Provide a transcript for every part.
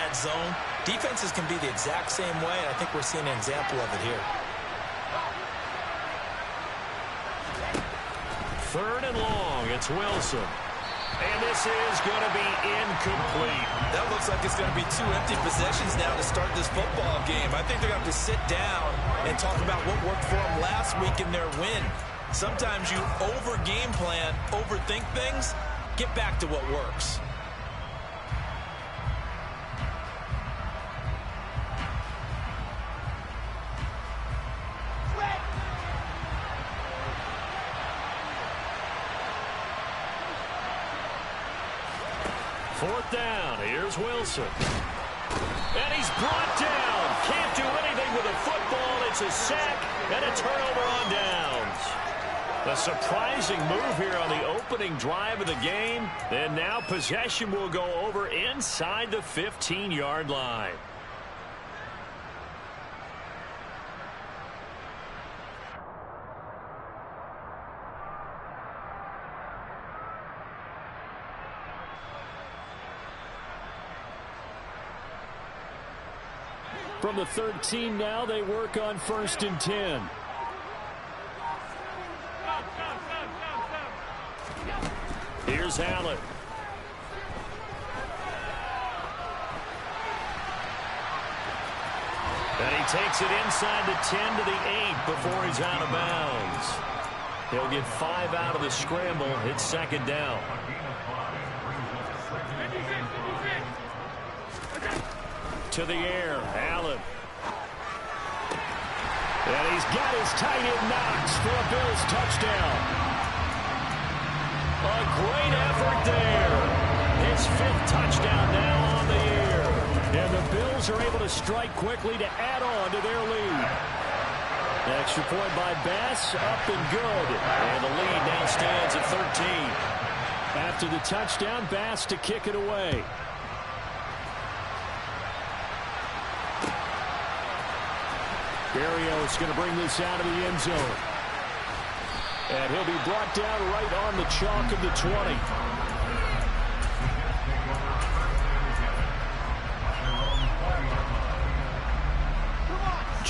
that zone. Defenses can be the exact same way, and I think we're seeing an example of it here. 3rd and long. It's Wilson. And this is going to be incomplete. That looks like it's going to be 2 empty possessions now to start this football game. I think they're going to have to sit down and talk about what worked for them last week in their win. Sometimes you over-game plan, overthink things. Get back to what works. Fourth down. Here's Wilson. And he's brought down. Can't do anything with a football. It's a sack and a turnover on downs. A surprising move here on the opening drive of the game. And now possession will go over inside the 15-yard line. From the 13 now, they work on 1st and 10. Here's Allen. And he takes it inside the 10 to the 8 before he's out of bounds. He'll get 5 out of the scramble. It's 2nd down. To the air, Allen. And he's got his tight end Knox for a Bills touchdown. A great effort there. His 5th touchdown now on the year. And the Bills are able to strike quickly to add on to their lead. An extra point by Bass, up and good. And the lead now stands at 13. After the touchdown, Bass to kick it away. Berrios going to bring this out of the end zone. And he'll be brought down right on the chalk of the 20.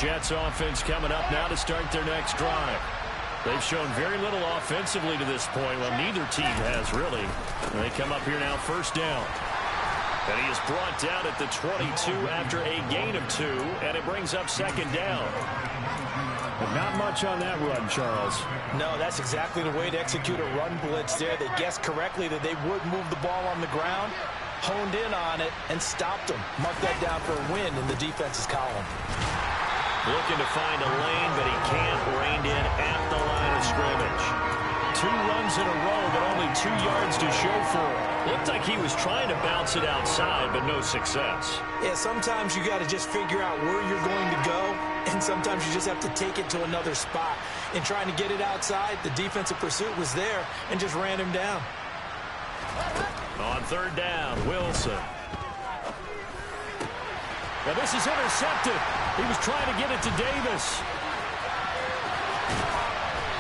Jets offense coming up now to start their next drive. They've shown very little offensively to this point. Well, neither team has really. And they come up here now 1st down. And he is brought down at the 22 after a gain of 2, and it brings up 2nd down. But not much on that run, Charles. No, that's exactly the way to execute a run blitz there. They guessed correctly that they would move the ball on the ground, honed in on it, and stopped them. Mark that down for a win in the defense's column. Looking to find a lane, but he can't. Reined in at the line of scrimmage. 2 runs in a row, but only 2 yards to show for it. Looked like he was trying to bounce it outside, but no success. Yeah, sometimes you got to just figure out where you're going to go, and sometimes you just have to take it to another spot. In trying to get it outside, the defensive pursuit was there and just ran him down. On 3rd down, Wilson. Now this is intercepted. He was trying to get it to Davis.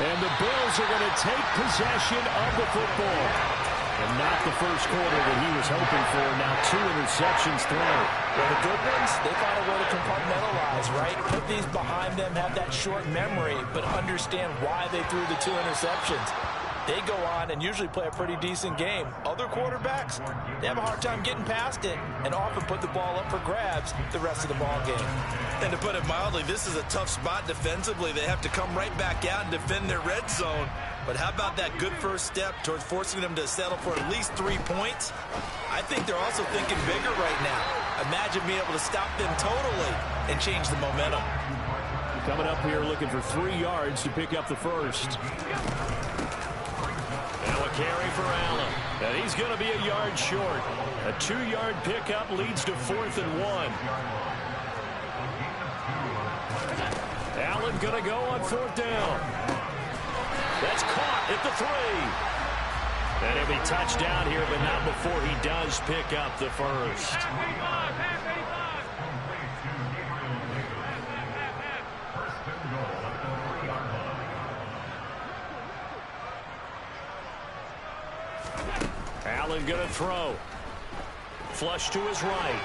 And the Bills are going to take possession of the football. And not the first quarter that he was hoping for. Now 2 interceptions thrown. Well, the good ones, they find a way to compartmentalize, right? Put these behind them, have that short memory, but understand why they threw the 2 interceptions. They go on and usually play a pretty decent game. Other quarterbacks, they have a hard time getting past it and often put the ball up for grabs the rest of the ball game. And to put it mildly, this is a tough spot defensively. They have to come right back out and defend their red zone. But how about that good first step towards forcing them to settle for at least 3 points? I think they're also thinking bigger right now. Imagine being able to stop them totally and change the momentum. Coming up here looking for 3 yards to pick up the first. Now a carry for Allen. And he's going to be a yard short. A 2-yard pickup leads to 4th and 1. Allen going to go on 4th down. That's caught at the 3. And he'll be touched down here, but not before he does pick up the first. Allen going to throw. Flush to his right.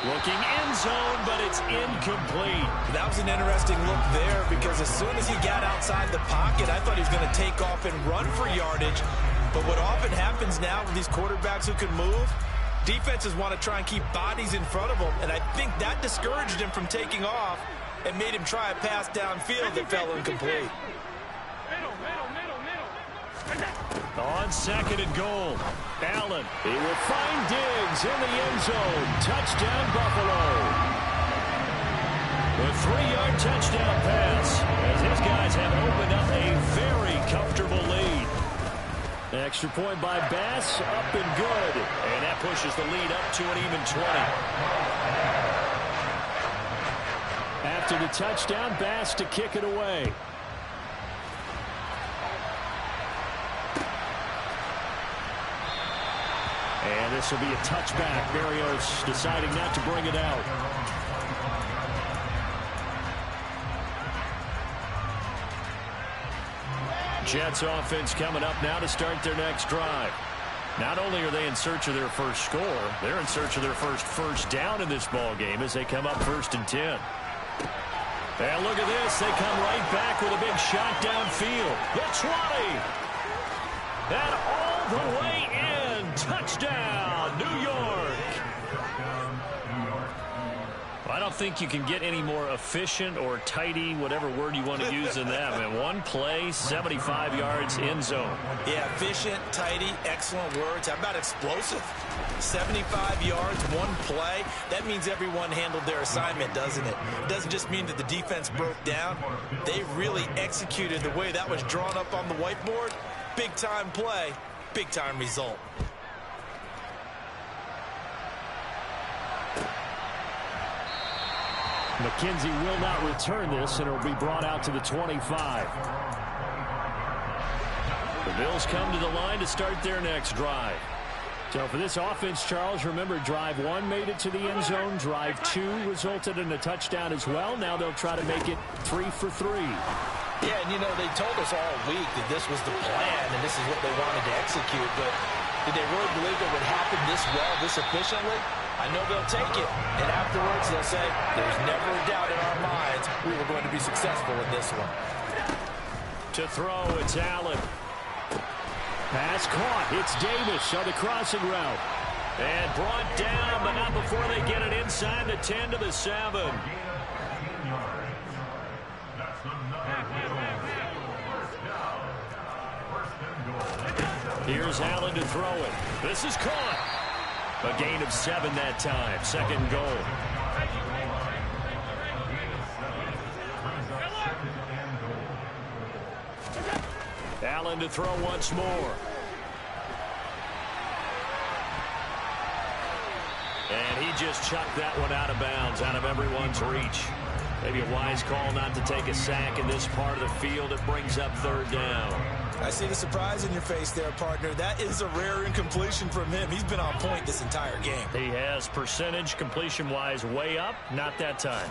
Looking end zone, but it's incomplete. That was an interesting look there because as soon as he got outside the pocket, I thought he was going to take off and run for yardage. But what often happens now with these quarterbacks who can move, defenses want to try and keep bodies in front of them, and I think that discouraged him from taking off and made him try a pass downfield that fell incomplete. On second and goal, Allen. He will find Diggs in the end zone. Touchdown, Buffalo. A 3-yard touchdown pass as his guys have opened up a very comfortable lead. Extra point by Bass, up and good. And that pushes the lead up to an even 20. After the touchdown, Bass to kick it away. And this will be a touchback. Berrios deciding not to bring it out. Jets offense coming up now to start their next drive. Not only are they in search of their first score, they're in search of their first down in this ball game as they come up 1st and 10. And look at this. They come right back with a big shot downfield. The 20. And all the way in. Touchdown, New York. I don't think you can get any more efficient or tidy, whatever word you want to use in that. I mean, one play, 75 yards in zone. Yeah, efficient, tidy, excellent words. How about explosive? 75 yards, one play. That means everyone handled their assignment, doesn't it? It doesn't just mean that the defense broke down. They really executed the way that was drawn up on the whiteboard. Big-time play, big-time result. McKenzie will not return this, and it will be brought out to the 25. The Bills come to the line to start their next drive. So for this offense, Charles, remember, drive 1 made it to the end zone. Drive 2 resulted in a touchdown as well. Now they'll try to make it 3 for 3. Yeah, and you know, they told us all week that this was the plan and this is what they wanted to execute, but did they really believe it would happen this well, this efficiently? I know they'll take it, and afterwards they'll say, there's never a doubt in our minds we were going to be successful in this one. To throw, it's Allen. Pass caught. It's Davis on the crossing route. And brought down, but not before they get it inside the 10 to the 7. Here's Allen to throw it. This is caught. A gain of 7 that time. Second goal. Allen to throw once more. And he just chucked that one out of bounds, out of everyone's reach. Maybe a wise call not to take a sack in this part of the field. It brings up 3rd down. I see the surprise in your face there, partner. That is a rare incompletion from him. He's been on point this entire game. He has percentage completion-wise way up. Not that time.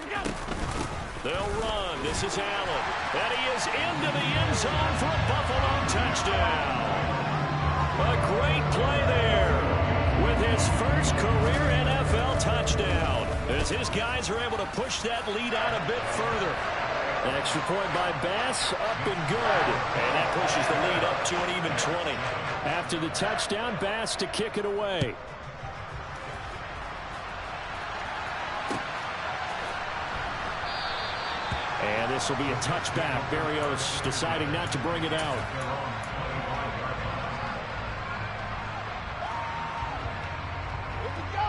They'll run. This is Allen. And he is into the end zone for a Buffalo touchdown. A great play there with his first career NFL touchdown, as his guys are able to push that lead out a bit further. An extra point by Bass, up and good. And that pushes the lead up to an even 20. After the touchdown, Bass to kick it away. And this will be a touchback. Berrios deciding not to bring it out.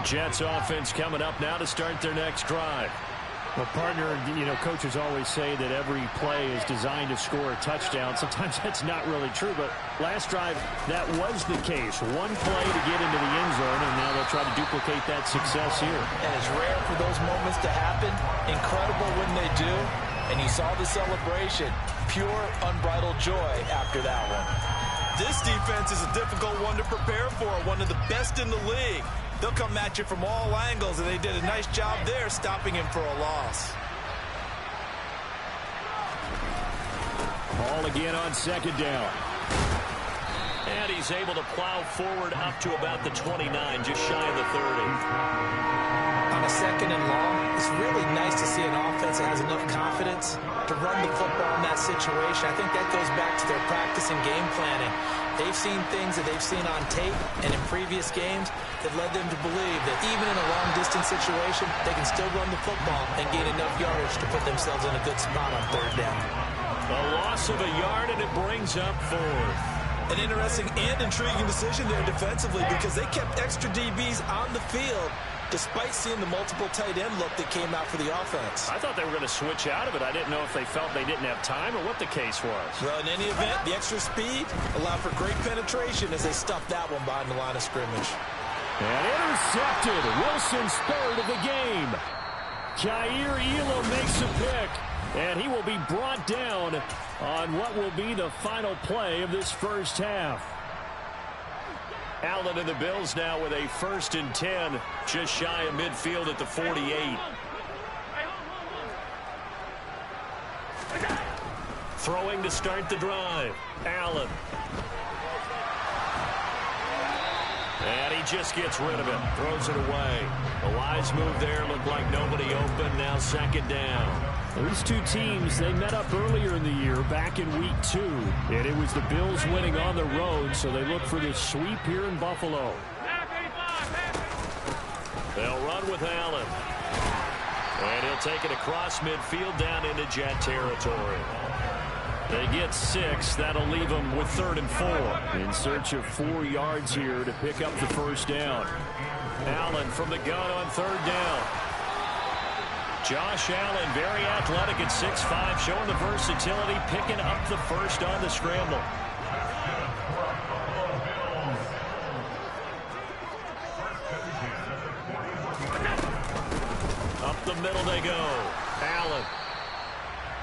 Jets offense coming up now to start their next drive. Well, partner, you know, coaches always say that every play is designed to score a touchdown. Sometimes that's not really true, but last drive, that was the case. One play to get into the end zone, and now they'll try to duplicate that success here. And it's rare for those moments to happen. Incredible when they do. And you saw the celebration. Pure, unbridled joy after that one. This defense is a difficult one to prepare for, one of the best in the league. They'll come at you from all angles, and they did a nice job there stopping him for a loss. Ball again on 2nd down. And he's able to plow forward up to about the 29, just shy of the 30. On a 2nd and long, it's really nice to see an offense that has enough confidence to run the football in that situation. I think that goes back to their practice and game planning. They've seen things that they've seen on tape and in previous games that led them to believe that even in a long-distance situation, they can still run the football and gain enough yardage to put themselves in a good spot on 3rd down. A loss of a yard, and it brings up 4th. An interesting and intriguing decision there defensively because they kept extra DBs on the field despite seeing the multiple tight end look that came out for the offense. I thought they were going to switch out of it. I didn't know if they felt they didn't have time or what the case was. Well, in any event, the extra speed allowed for great penetration as they stuffed that one behind the line of scrimmage. And intercepted. Wilson's 3rd of the game. Jair Elam makes a pick. And he will be brought down on what will be the final play of this first half. Allen and the Bills now with a 1st and 10, just shy of midfield at the 48. Throwing to start the drive. Allen. And he just gets rid of it. Throws it away. A wise move there. Looked like nobody open. Now 2nd down. These two teams, they met up earlier in the year, back in week 2. And it was the Bills winning on the road, so they look for this sweep here in Buffalo. They'll run with Allen. And he'll take it across midfield down into Jet territory. They get 6. That'll leave them with 3rd and 4. In search of 4 yards here to pick up the first down. Allen from the gun on 3rd down. Josh Allen, very athletic at 6'5", showing the versatility, picking up the first on the scramble. Up the middle they go. Allen.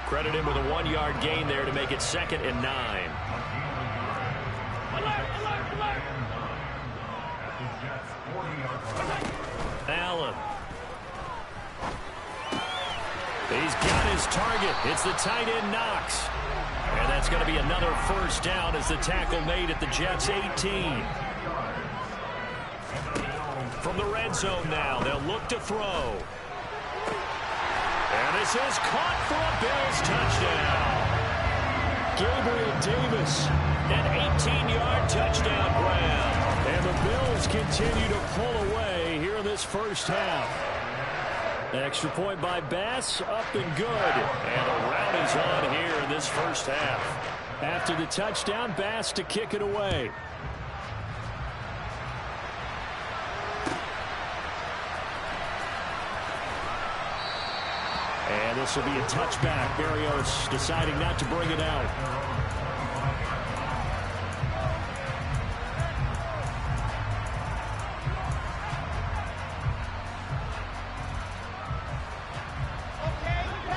Credit him with a 1-yard gain there to make it 2nd and 9. Allen. He's got his target. It's the tight end Knox. And that's going to be another first down as the tackle made at the Jets' 18. From the red zone now, they'll look to throw. And this is caught for a Bills touchdown. Gabriel Davis. An 18-yard touchdown grab. And the Bills continue to pull away here in this first half. Extra point by Bass, up and good. And a rout is on here in this first half. After the touchdown, Bass to kick it away. And this will be a touchback. Berrios deciding not to bring it out.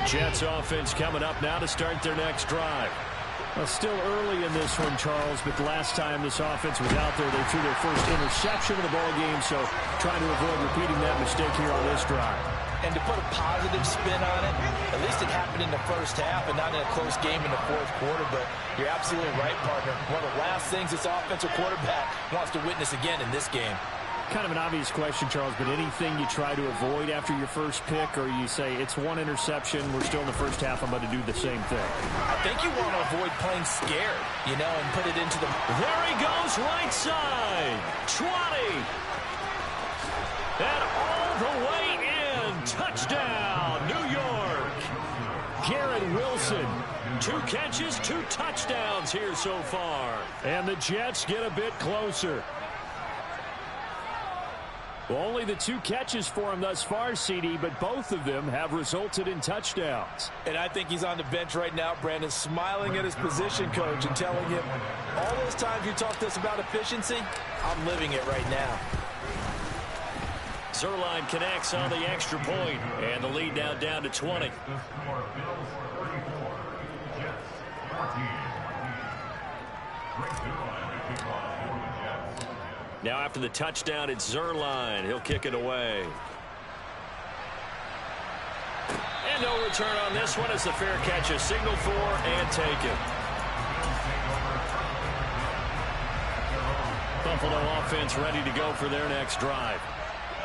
Jets offense coming up now to start their next drive. Well, still early in this one, Charles, but the last time this offense was out there, they threw their first interception of the ball game, so trying to avoid repeating that mistake here on this drive. And to put a positive spin on it, at least it happened in the first half and not in a close game in the 4th quarter, but you're absolutely right, partner. One of the last things this offensive quarterback wants to witness again in this game. Kind of an obvious question, Charles, but anything you try to avoid after your first pick, or you say it's 1 interception, we're still in the first half, I'm going to do the same thing? I think you want to avoid playing scared, you know, and put it into the... There he goes, right side. 20. And all the way in. Touchdown, New York. Garrett Wilson. 2 catches, 2 touchdowns here so far. And the Jets get a bit closer. Well, only the 2 catches for him thus far, CD, but both of them have resulted in touchdowns. And I think he's on the bench right now, Brandon, smiling at his position coach and telling him, all those times you talked to us about efficiency, I'm living it right now. Zerline connects on the extra point, and the lead now down to 20. Now after the touchdown, it's Zerline. He'll kick it away. And no return on this one as the fair catch is signaled for and taken. Buffalo offense ready to go for their next drive.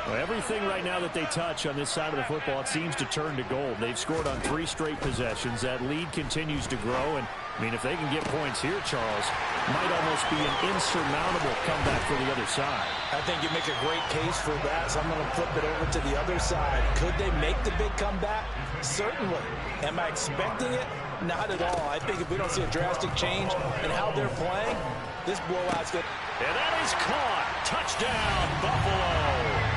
Well, everything right now that they touch on this side of the football, it seems to turn to gold. They've scored on 3 straight possessions. That lead continues to grow. And, I mean, if they can get points here, Charles, might almost be an insurmountable comeback for the other side. I think you make a great case for that, so I'm going to flip it over to the other side. Could they make the big comeback? Certainly. Am I expecting it? Not at all. I think if we don't see a drastic change in how they're playing, this blowout's good. And that is caught. Touchdown, Buffalo.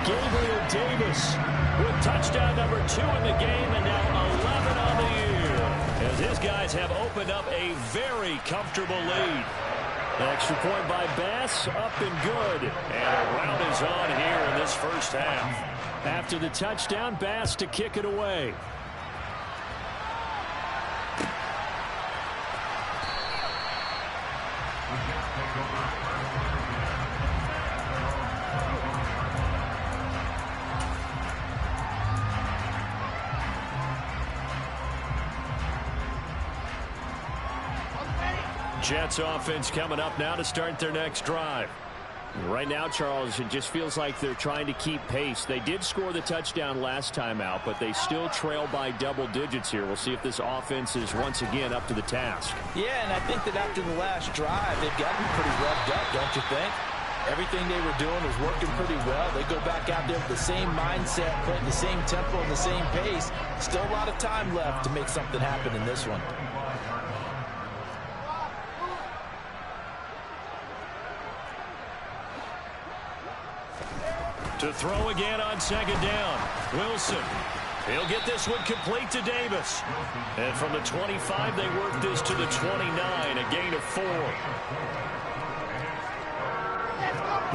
Gabriel Davis With touchdown number 2 in the game and now 11 on the year. As his guys have opened up a very comfortable lead. Extra point by Bass, up and good. And a round is on here in this first half. After the touchdown, Bass to kick it away. Jets offense coming up now to start their next drive. Right now, Charles, it just feels like they're trying to keep pace. They did score the touchdown last time out, but they still trail by double digits here. We'll see if this offense is once again up to the task. Yeah, and I think that after the last drive, they've gotten pretty revved up, don't you think? Everything they were doing was working pretty well. They go back out there with the same mindset, playing the same tempo and the same pace. Still a lot of time left to make something happen in this one. To throw again on second down. Wilson. He'll get this one complete to Davis. And from the 25, they work this to the 29, a gain of 4.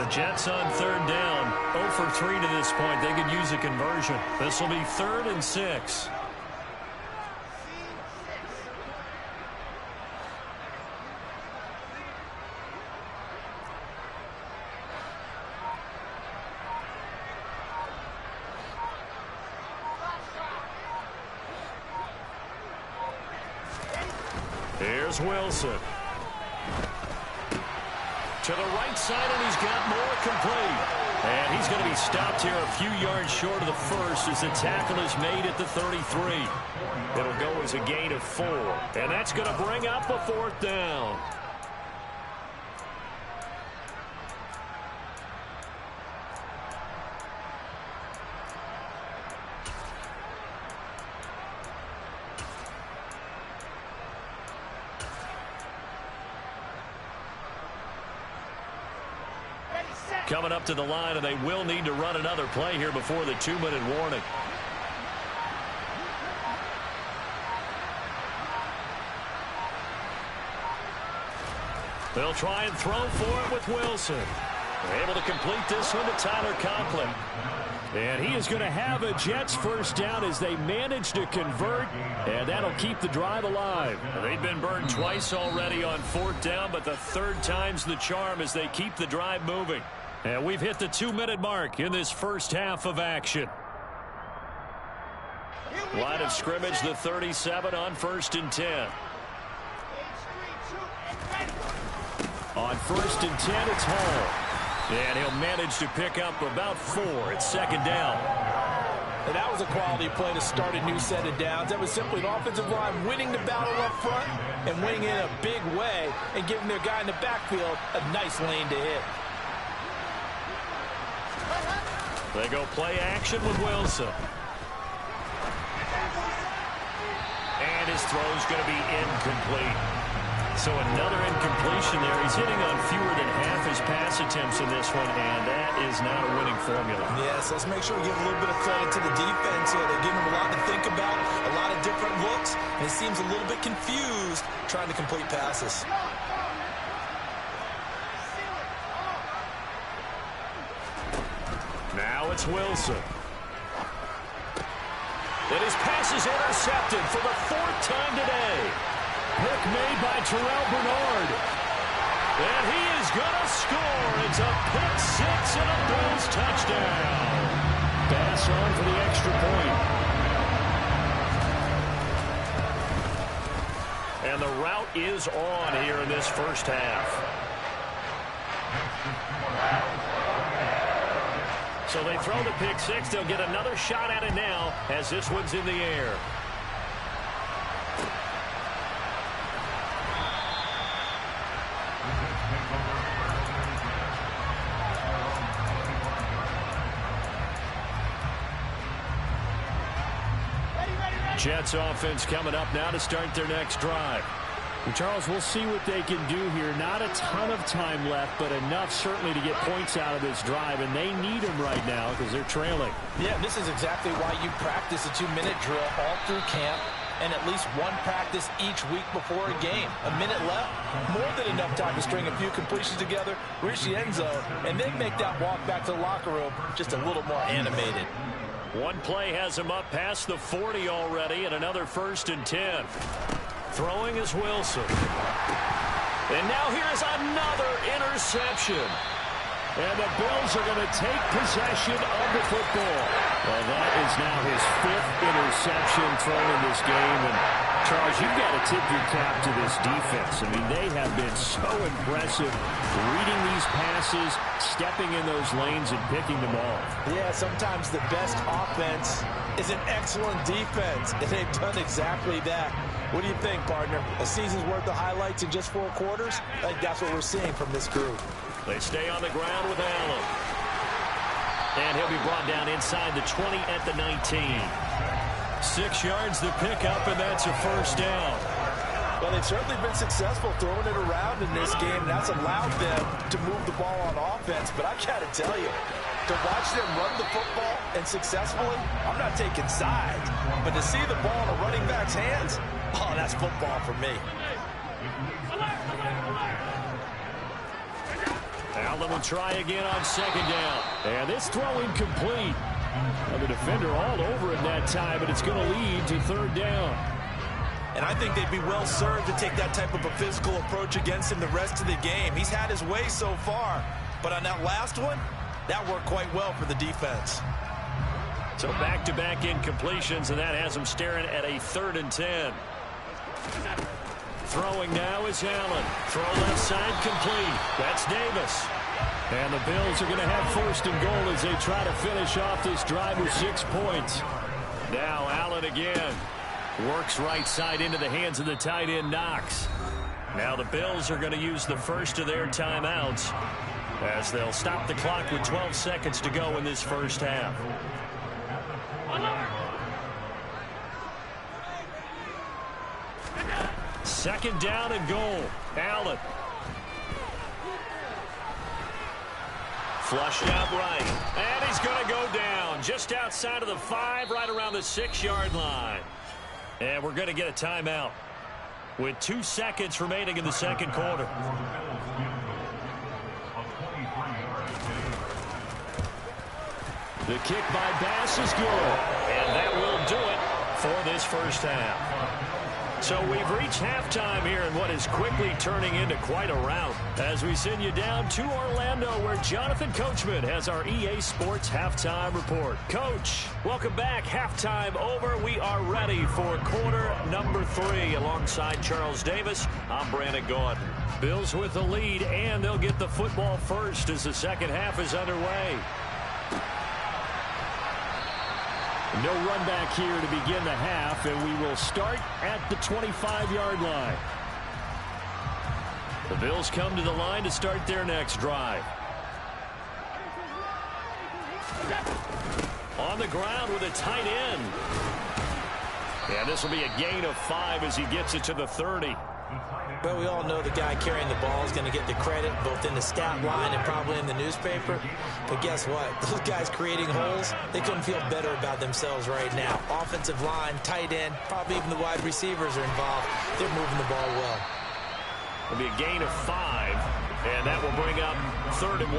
The Jets on third down. 0 for 3 to this point. They could use a conversion. This will be 3rd and 6. Here's Wilson. To the right side, and he's got more complete. And he's going to be stopped here a few yards short of the first as the tackle is made at the 33. It'll go as a gain of 4. And that's going to bring up a 4th down. Coming up to the line, and they will need to run another play here before the 2-minute warning. They'll try and throw for it with Wilson. They're able to complete this one to Tyler Conklin. And he is going to have a Jets first down as they manage to convert, and that'll keep the drive alive. They've been burned twice already on 4th down, but the 3rd time's the charm as they keep the drive moving. And we've hit the 2-minute mark in this first half of action. Line of scrimmage, the 37 on 1st and 10. On 1st and 10, it's Hall. And he'll manage to pick up about 4 at 2nd down. And that was a quality play to start a new set of downs. That was simply an offensive line winning the battle up front and winning it in a big way and giving their guy in the backfield a nice lane to hit. They go play action with Wilson. And his throw's going to be incomplete. So another incompletion there. He's hitting on fewer than half his pass attempts in this one, and that is not a winning formula. Yes, let's make sure we give a little bit of credit to the defense here. They're giving him a lot to think about, a lot of different looks, and he seems a little bit confused trying to complete passes. Now it's Wilson. And his pass is intercepted for the 4th time today. Pick made by Terrell Bernard. And he is going to score. It's a pick 6 and a Bills touchdown. Bass on for the extra point. And the route is on here in this first half. So they throw the pick six. They'll get another shot at it now as this one's in the air. Jets offense coming up now to start their next drive. Well, Charles, we'll see what they can do here. Not a ton of time left, but enough certainly to get points out of this drive, and they need them right now because they're trailing. Yeah, this is exactly why you practice a 2-minute drill all through camp and at least one practice each week before a game. A minute left, more than enough time to string a few completions together, reach the end zone, and then make that walk back to the locker room just a little more animated. One play has him up past the 40 already, and another 1st and 10. Throwing is Wilson. And now here's another interception. And the Bills are going to take possession of the football. Well, that is now his 5th interception thrown in this game. And, Charles, you've got to tip your cap to this defense. I mean, they have been so impressive reading these passes, stepping in those lanes, and picking them off. Yeah, sometimes the best offense is an excellent defense, and they've done exactly that. What do you think, partner? A season's worth of highlights in just 4 quarters? I think that's what we're seeing from this group. They stay on the ground with Allen. And he'll be brought down inside the 20 at the 19. 6 yards to pick up, and that's a 1st down. Well, they've certainly been successful throwing it around in this game, and that's allowed them to move the ball on offense. But I've got to tell you, to watch them run the football and successfully, I'm not taking sides. But to see the ball in a running back's hands, oh, that's football for me. Allen will try again on 2nd down. And this throw incomplete. Well, the defender all over him that time, but it's going to lead to 3rd down. And I think they'd be well served to take that type of a physical approach against him the rest of the game. He's had his way so far, but on that last one, that worked quite well for the defense. So back-to-back incompletions, and that has him staring at a 3rd and 10. Throwing now is Allen. Throw left side complete. That's Davis. And the Bills are going to have 1st and goal as they try to finish off this drive with 6 points. Now Allen again. Works right side into the hands of the tight end Knox. Now the Bills are going to use the first of their timeouts as they'll stop the clock with 12 seconds to go in this 1st half. Second down and goal. Allen. Flushed out right. And he's going to go down just outside of the 5, right around the 6-yard line. And we're going to get a timeout with 2 seconds remaining in the 2nd quarter. The kick by Bass is good. And that will do it for this 1st half. So we've reached halftime here in what is quickly turning into quite a rout as we send you down to Orlando where Jonathan Coachman has our EA Sports Halftime Report. Coach, welcome back. Halftime over. We are ready for quarter number 3 alongside Charles Davis. I'm Brandon Gordon. Bills with the lead, and they'll get the football first as the 2nd half is underway. No run back here to begin the half, and we will start at the 25-yard line. The Bills come to the line to start their next drive. On the ground with a tight end. And this will be a gain of 5 as he gets it to the 30. Well, we all know the guy carrying the ball is going to get the credit both in the stat line and probably in the newspaper. But guess what? Those guys creating holes, they couldn't feel better about themselves right now. Offensive line, tight end, probably even the wide receivers are involved. They're moving the ball well. It'll be a gain of 5, and that will bring up 3rd and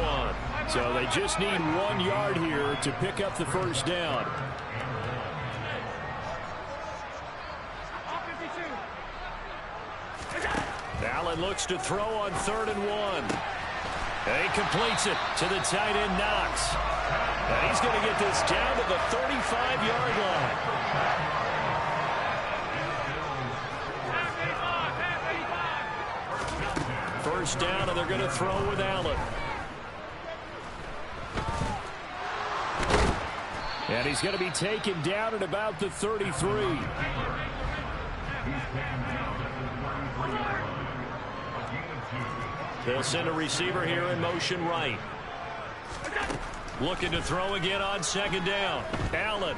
1. So they just need 1 yard here to pick up the 1st down. Allen looks to throw on 3rd and 1. And he completes it to the tight end Knox. And he's going to get this down to the 35-yard line. First down, and they're going to throw with Allen. And he's going to be taken down at about the 33. They'll send a receiver here in motion right. Looking to throw again on second down. Allen.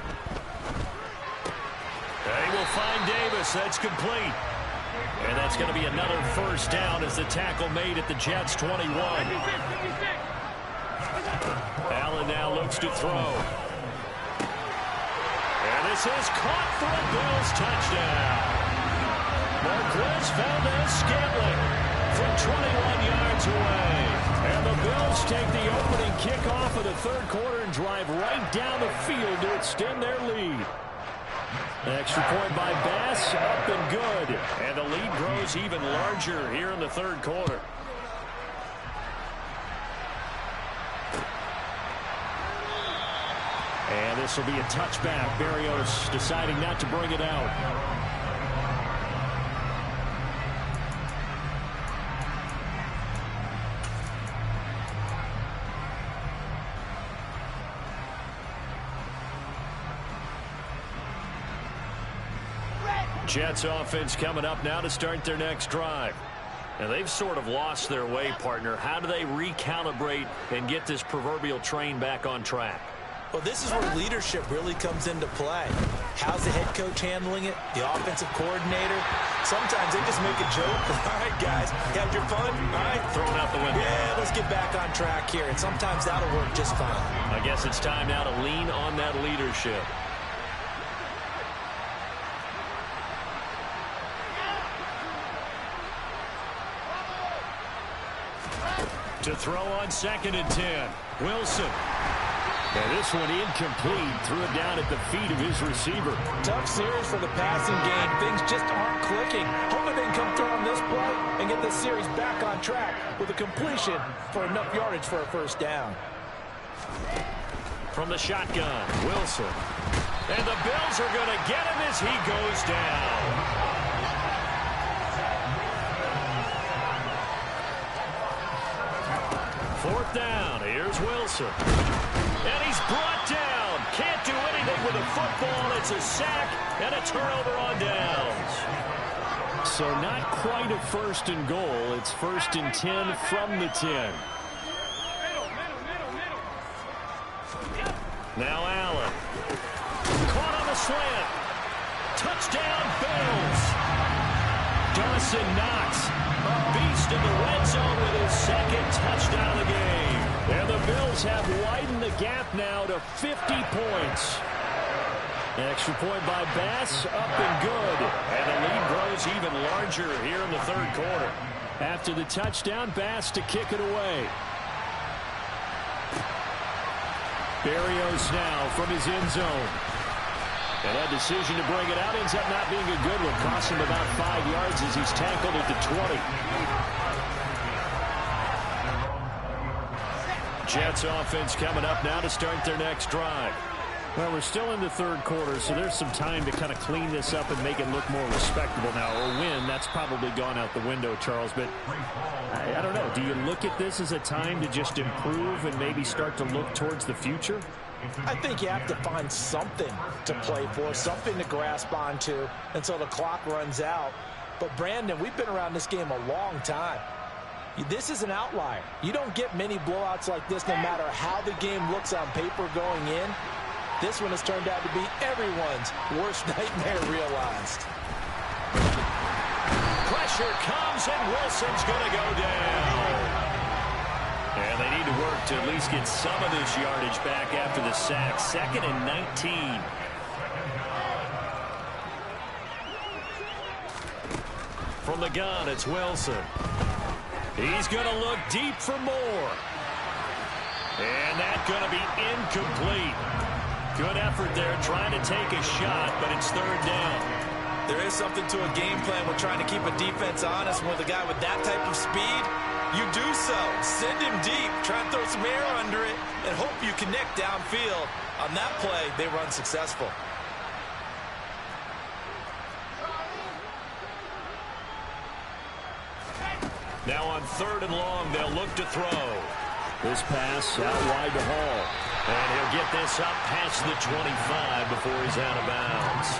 They will find Davis. That's complete. And that's going to be another first down as the tackle made at the Jets' 21. Allen now looks to throw. And this is caught for a Bills touchdown. Marquez Valdez-Scantling from 21 yards away. And the Bills take the opening kickoff of the third quarter and drive right down the field to extend their lead. An extra point by Bass, up and good. And the lead grows even larger here in the third quarter. And this will be a touchback. Berrios deciding not to bring it out. Jets offense coming up now to start their next drive. And they've sort of lost their way, partner. How do they recalibrate and get this proverbial train back on track? Well, this is where leadership really comes into play. How's the head coach handling it? The offensive coordinator? Sometimes they just make a joke. All right, guys, you had your fun? All right. Throw it out the window. Yeah, let's get back on track here. And sometimes that'll work just fine. I guess it's time now to lean on that leadership. To throw on 2nd and 10. Wilson. And this one incomplete. Threw it down at the feet of his receiver. Tough series for the passing game. Things just aren't clicking. Hoping they can come through on this play and get this series back on track with a completion for enough yardage for a first down. From the shotgun, Wilson. And the Bills are going to get him as he goes down. Fourth down. Here's Wilson. And he's brought down. Can't do anything with the football. It's a sack and a turnover on downs. So not quite a 1st and goal. It's 1st and 10 from the 10. Now Allen. Caught on the slant. Touchdown Bills. Dawson Knox, a beast in the red zone with his 2nd touchdown of the game. And the Bills have widened the gap now to 50 points. An extra point by Bass, up and good. And the lead grows even larger here in the third quarter. After the touchdown, Bass to kick it away. Berrios now from his end zone. And that decision to bring it out ends up not being a good one. Cost him about 5 yards as he's tackled at the 20. Jets offense coming up now to start their next drive. Well, we're still in the third quarter, so there's some time to kind of clean this up and make it look more respectable now. Or win, that's probably gone out the window, Charles. But I don't know. Do you look at this as a time to just improve and maybe start to look towards the future? I think you have to find something to play for, something to grasp onto until the clock runs out. But, Brandon, we've been around this game a long time. This is an outlier. You don't get many blowouts like this no matter how the game looks on paper going in. This one has turned out to be everyone's worst nightmare realized. Pressure comes, and Wilson's going to go down. And they need to work to at least get some of this yardage back after the sack. 2nd and 19. From the gun, it's Wilson. He's going to look deep for more. And that's going to be incomplete. Good effort there trying to take a shot, but it's 3rd down. There is something to a game plan with trying to keep a defense honest. With a guy with that type of speed, you do so. Send him deep, try and throw some air under it, and hope you connect downfield. On that play, they run successful. Now on 3rd and long, they'll look to throw. This pass out wide to Hall. And he'll get this up past the 25 before he's out of bounds.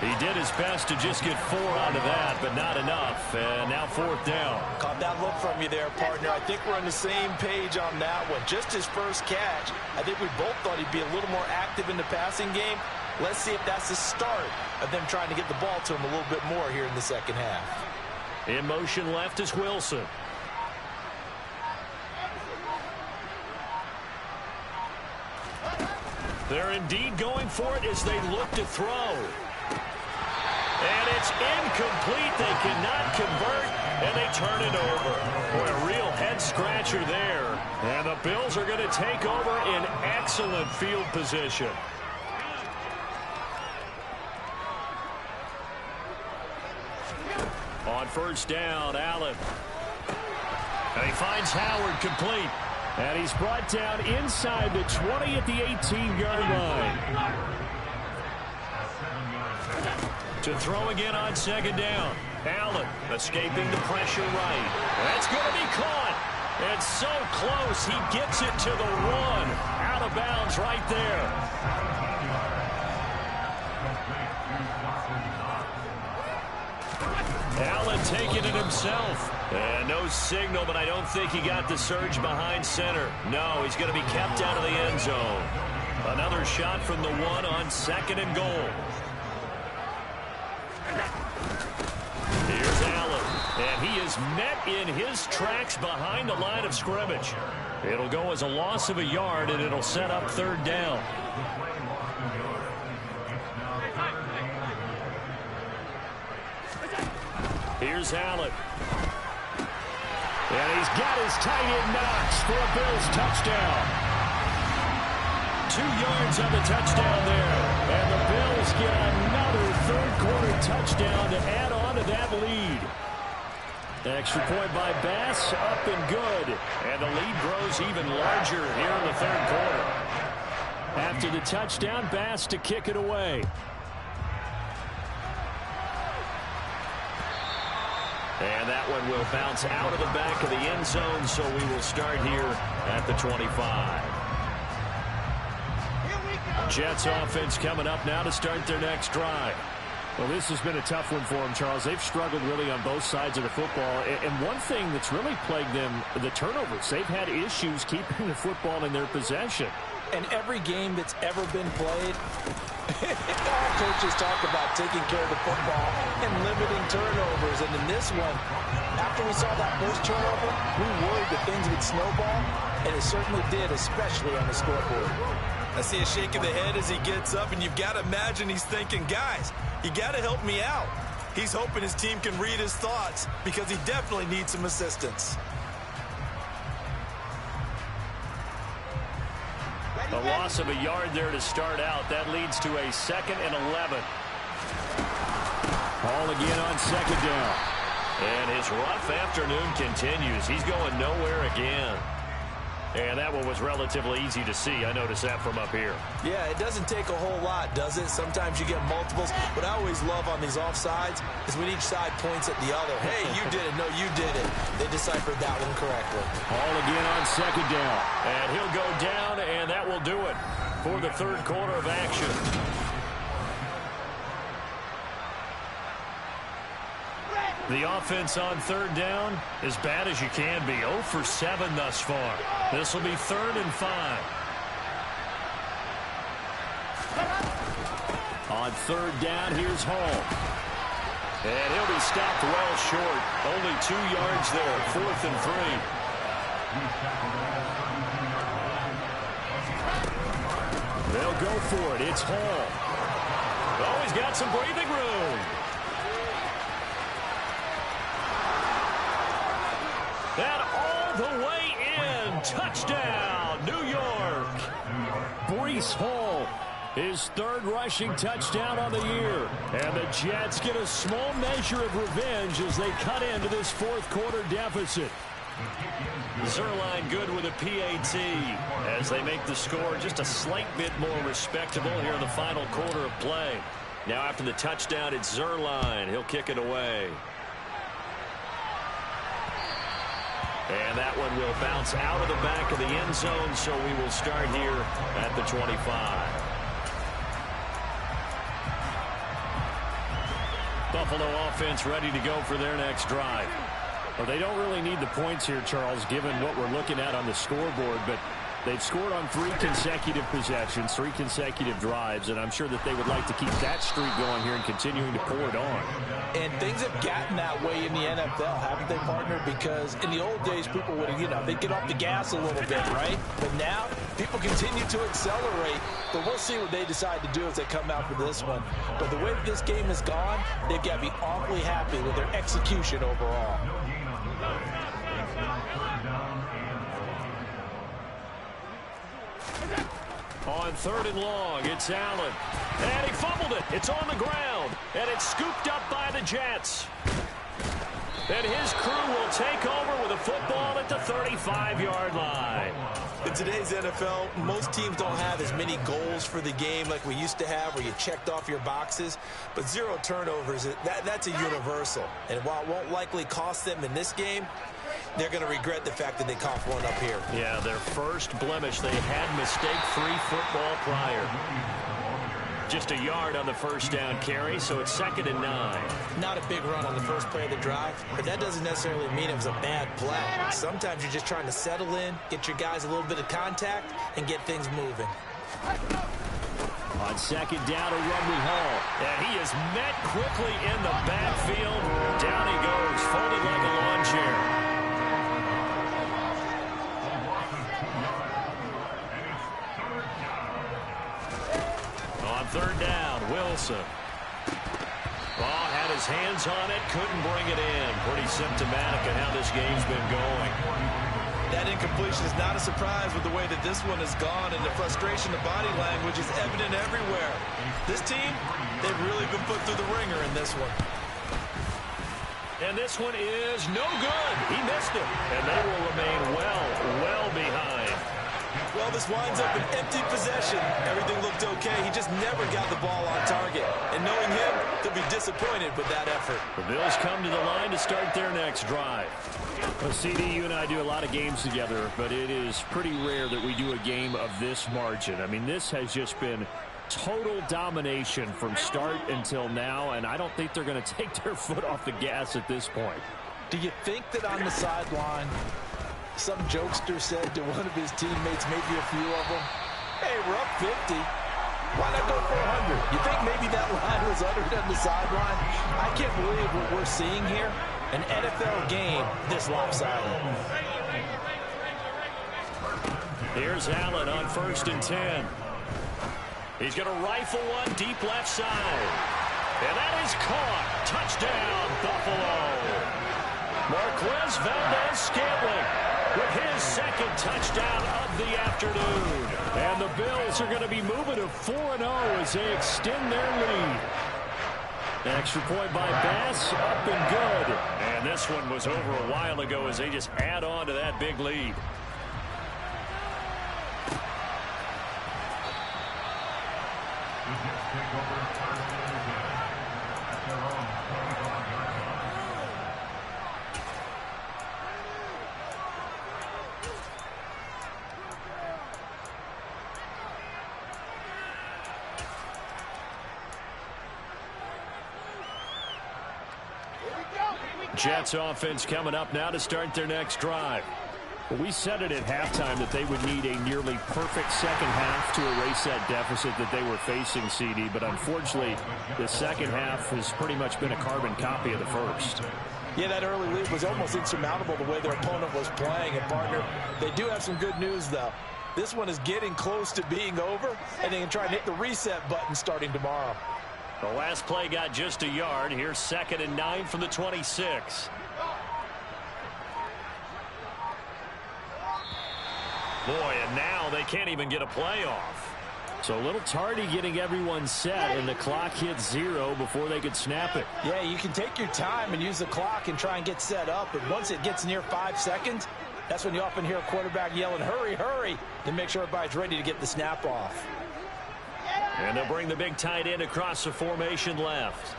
He did his best to just get 4 out of that, but not enough. And now 4th down. Caught that look from you there, partner. I think we're on the same page on that one. Just his first catch. I think we both thought he'd be a little more active in the passing game. Let's see if that's the start of them trying to get the ball to him a little bit more here in the second half. In motion left is Wilson. They're indeed going for it as they look to throw. And it's incomplete. They cannot convert, and they turn it over. Boy, a real head-scratcher there. And the Bills are going to take over in excellent field position. On 1st down, Allen. And he finds Howard complete. And he's brought down inside the 20 at the 18-yard line. To throw again on 2nd down. Allen escaping the pressure right. That's going to be caught. It's so close. He gets it to the 1. Out of bounds right there. Allen taking it himself. And no signal, but I don't think he got the surge behind center. No, he's going to be kept out of the end zone. Another shot from the 1 on 2nd and goal. Here's Allen, and he is met in his tracks behind the line of scrimmage. It'll go as a loss of a yard, and it'll set up 3rd down. Here's Allen. And he's got his tight end Knox for a Bills touchdown. 2 yards on the touchdown there. And the Bills get another 3rd-quarter touchdown to add on to that lead. Extra point by Bass, up and good. And the lead grows even larger here in the 3rd quarter. After the touchdown, Bass to kick it away. And that one will bounce out of the back of the end zone, so we will start here at the 25. Jets offense coming up now to start their next drive. Well, this has been a tough one for them, Charles. They've struggled really on both sides of the football. And one thing that's really plagued them, the turnovers. They've had issues keeping the football in their possession. And every game that's ever been played, all coaches talk about taking care of the football and limiting turnovers. And in this one, after we saw that first turnover, we worried that things would snowball, and it certainly did, especially on the scoreboard. I see a shake of the head as he gets up, and you've got to imagine he's thinking, guys, you got to help me out. He's hoping his team can read his thoughts because he definitely needs some assistance. A loss of a yard there to start out. That leads to a 2nd and 11. Ball again on 2nd down. And his rough afternoon continues. He's going nowhere again. And that one was relatively easy to see. I noticed that from up here. Yeah, it doesn't take a whole lot, does it? Sometimes you get multiples. What I always love on these offsides is when each side points at the other. Hey, you did it. No, you did it. They deciphered that one correctly. Ball again on 2nd down. And he'll go down, and that will do it for the 3rd quarter of action. The offense on 3rd down, as bad as you can be. 0 for 7 thus far. This will be 3rd and 5. On 3rd down, here's Hall. And he'll be stopped well short. Only 2 yards there. 4th and 3. They'll go for it. It's Hall. Oh, he's got some breathing room. And all the way in. Touchdown, New York. Breece Hall, his 3rd rushing touchdown on the year. And the Jets get a small measure of revenge as they cut into this 4th quarter deficit. Zerline good with a PAT as they make the score just a slight bit more respectable here in the final quarter of play. Now after the touchdown, it's Zerline. He'll kick it away. And that one will bounce out of the back of the end zone, so we will start here at the 25. Buffalo offense ready to go for their next drive. Well, they don't really need the points here, Charles, given what we're looking at on the scoreboard, but they've scored on 3 consecutive possessions, 3 consecutive drives, and I'm sure that they would like to keep that streak going here and continuing to pour it on. And things have gotten that way in the NFL, haven't they, partner? Because in the old days, people would, they'd get off the gas a little bit, right? But now, people continue to accelerate, but we'll see what they decide to do as they come out for this one. But the way that this game has gone, they've got to be awfully happy with their execution overall. On 3rd and long, it's Allen. And he fumbled it. It's on the ground. And it's scooped up by the Jets. And his crew will take over with a football at the 35-yard line. In today's NFL, most teams don't have as many goals for the game like we used to have where you checked off your boxes. But 0 turnovers, that's a universal. And while it won't likely cost them in this game, they're going to regret the fact that they coughed one up here. Yeah, their first blemish. They had mistake-free football prior. Just a yard on the first down carry, so it's 2nd and 9. Not a big run on the first play of the drive, but that doesn't necessarily mean it was a bad play. Sometimes you're just trying to settle in, get your guys a little bit of contact, and get things moving. On 2nd down, a run we haul. And he is met quickly in the backfield. Down he goes, folded like a lawn chair. On 3rd down, Wilson. Had his hands on it, couldn't bring it in. Pretty symptomatic of how this game's been going. That incompletion is not a surprise with the way that this one has gone, and the frustration, the body language is evident everywhere. This team, they've really been put through the ringer in this one. And this one is no good. He missed it. And they will remain well behind. Well, this winds up an empty possession. Everything looked okay. He just never got the ball on target. And knowing him, they'll be disappointed with that effort. The Bills come to the line to start their next drive. Well, CD, you and I do a lot of games together, but it is pretty rare that we do a game of this margin. I mean, this has just been total domination from start until now, and I don't think they're going to take their foot off the gas at this point. Do you think that on the sideline, some jokester said to one of his teammates, maybe a few of them, hey, we're up 50. Why not go for 100? You think maybe that line was uttered on the sideline? I can't believe what we're seeing here. An NFL game this lopsided. Here's Allen on 1st and 10. He's going to rifle one deep left side. And that is caught. Touchdown, Buffalo. Marquez Valdez-Scantling with his 2nd touchdown of the afternoon. And the Bills are going to be moving to 4-0 as they extend their lead. Extra point by Bass, up and good. And this one was over a while ago as they just add on to that big lead. Jets offense coming up now to start their next drive. Well, we said it at halftime that they would need a nearly perfect second half to erase that deficit that they were facing, CD. But unfortunately, the second half has pretty much been a carbon copy of the first. Yeah, that early lead was almost insurmountable the way their opponent was playing. And, partner, they do have some good news, though. This one is getting close to being over, and they can try and hit the reset button starting tomorrow. The last play got just a yard. Here's 2nd and 9 from the 26. Boy, and now they can't even get a play off. So a little tardy getting everyone set, and the clock hits 0 before they could snap it. Yeah, you can take your time and use the clock and try and get set up, but once it gets near 5 seconds, that's when you often hear a quarterback yelling, hurry, hurry, to make sure everybody's ready to get the snap off. And they'll bring the big tight end across the formation left.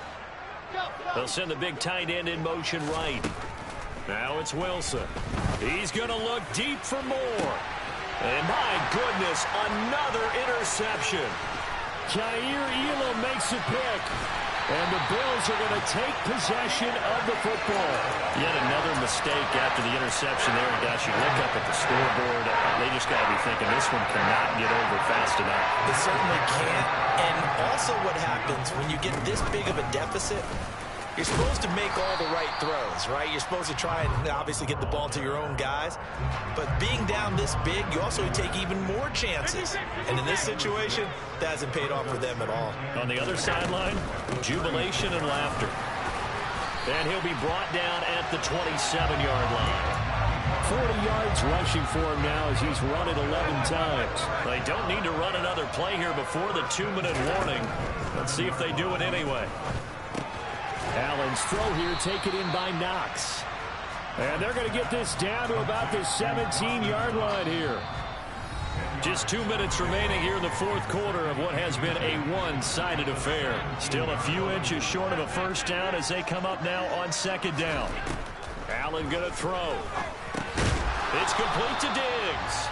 They'll send the big tight end in motion right. Now it's Wilson. He's going to look deep for more. And my goodness, another interception. Jair Elam makes a pick. And the Bills are going to take possession of the football. Yet another mistake after the interception there. And gosh, you look up at the scoreboard. They just got to be thinking this one cannot get over fast enough. It certainly can't. And also what happens when you get this big of a deficit, you're supposed to make all the right throws, right? You're supposed to try and obviously get the ball to your own guys. But being down this big, you also take even more chances. And in this situation, that hasn't paid off for them at all. On the other sideline, jubilation and laughter. And he'll be brought down at the 27-yard line. 40 yards rushing for him now as he's run it 11 times. They don't need to run another play here before the 2-minute warning. Let's see if they do it anyway. Allen's throw here taken in by Knox. And they're going to get this down to about the 17-yard line here. Just 2 minutes remaining here in the fourth quarter of what has been a one-sided affair. Still a few inches short of a first down as they come up now on second down. Allen going to throw. It's complete to Diggs.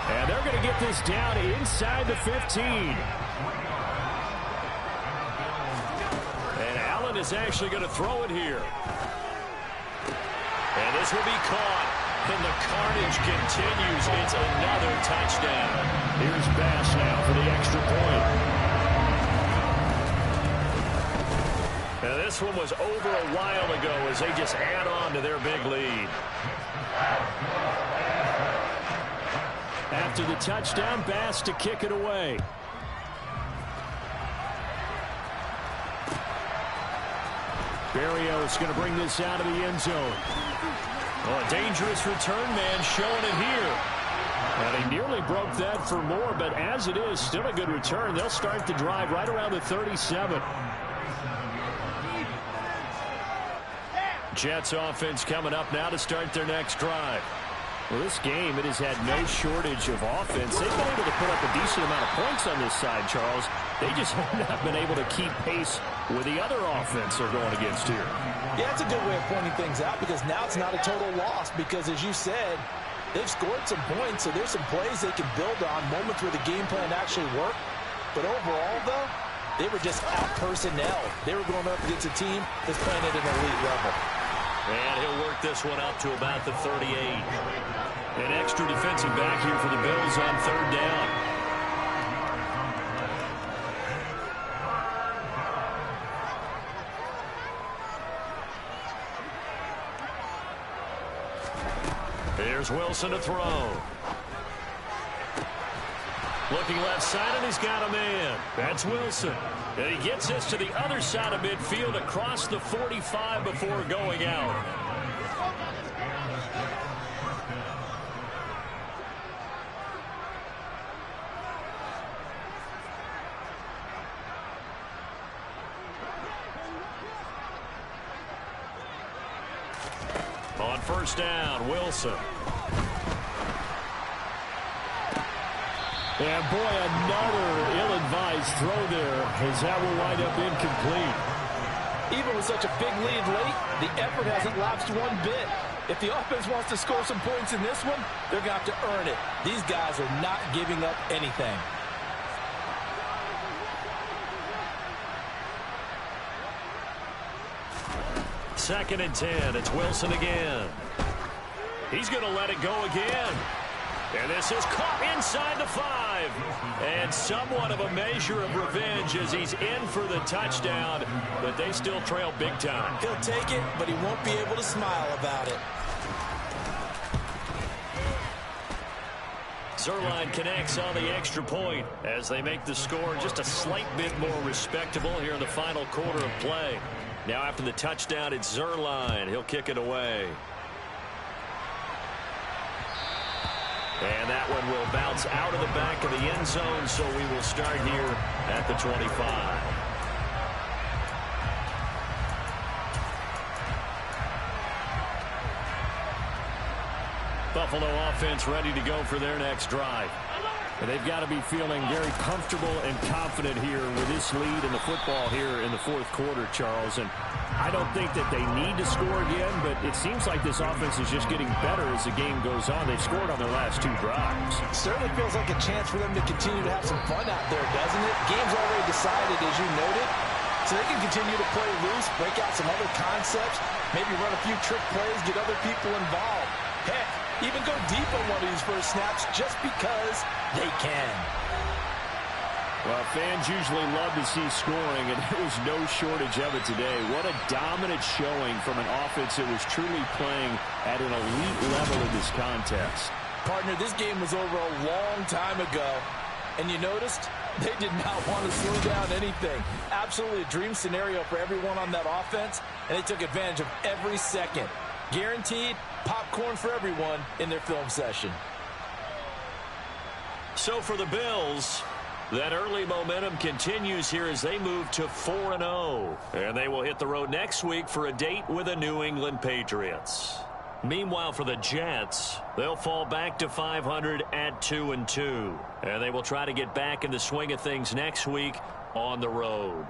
And they're going to get this down inside the 15. Is actually going to throw it here. And this will be caught. And the carnage continues. It's another touchdown. Here's Bass now for the extra point. Now this one was over a while ago as they just add on to their big lead. After the touchdown, Bass to kick it away. Berrios going to bring this out of the end zone. Oh, a dangerous return man showing it here. And he nearly broke that for more, but as it is, still a good return. They'll start the drive right around the 37. Jets offense coming up now to start their next drive. Well, this game, it has had no shortage of offense. They've been able to put up a decent amount of points on this side, Charles. They just have not been able to keep pace with the other offense they're going against here. Yeah, that's a good way of pointing things out because now it's not a total loss because, as you said, they've scored some points, so there's some plays they can build on, moments where the game plan actually worked. But overall, though, they were just out personnel. They were going up against a team that's playing at an elite level. And he'll work this one up to about the 38. An extra defensive back here for the Bills on third down. Here's Wilson to throw. Looking left side, and he's got a man. That's Wilson. And he gets this to the other side of midfield across the 45 before going out. On first down, Wilson. And boy, another ill-advised throw there as that will wind up incomplete. Even with such a big lead late, the effort hasn't lapsed one bit. If the offense wants to score some points in this one, they're going to have to earn it. These guys are not giving up anything. Second and 10. It's Wilson again. He's going to let it go again. And this is caught inside the 5. And somewhat of a measure of revenge as he's in for the touchdown. But they still trail big time. He'll take it, but he won't be able to smile about it. Zuerlein connects on the extra point as they make the score just a slight bit more respectable here in the final quarter of play. Now after the touchdown, it's Zuerlein. He'll kick it away. And that one will bounce out of the back of the end zone, so we will start here at the 25. Buffalo offense ready to go for their next drive. And they've got to be feeling very comfortable and confident here with this lead in the football here in the fourth quarter, Charles. And I don't think that they need to score again, but it seems like this offense is just getting better as the game goes on. They've scored on their last 2 drives. Certainly feels like a chance for them to continue to have some fun out there, doesn't it? Game's already decided, as you noted, so they can continue to play loose, break out some other concepts, maybe run a few trick plays, get other people involved. Heck, even go deep on one of these first snaps just because they can. Well, fans usually love to see scoring, and there was no shortage of it today. What a dominant showing from an offense that was truly playing at an elite level in this contest. Partner, this game was over a long time ago, and you noticed they did not want to slow down anything. Absolutely a dream scenario for everyone on that offense, and they took advantage of every second. Guaranteed popcorn for everyone in their film session. So for the Bills, that early momentum continues here as they move to 4-0. And they will hit the road next week for a date with the New England Patriots. Meanwhile, for the Jets, they'll fall back to 500 at 2-2. And they will try to get back in the swing of things next week on the road.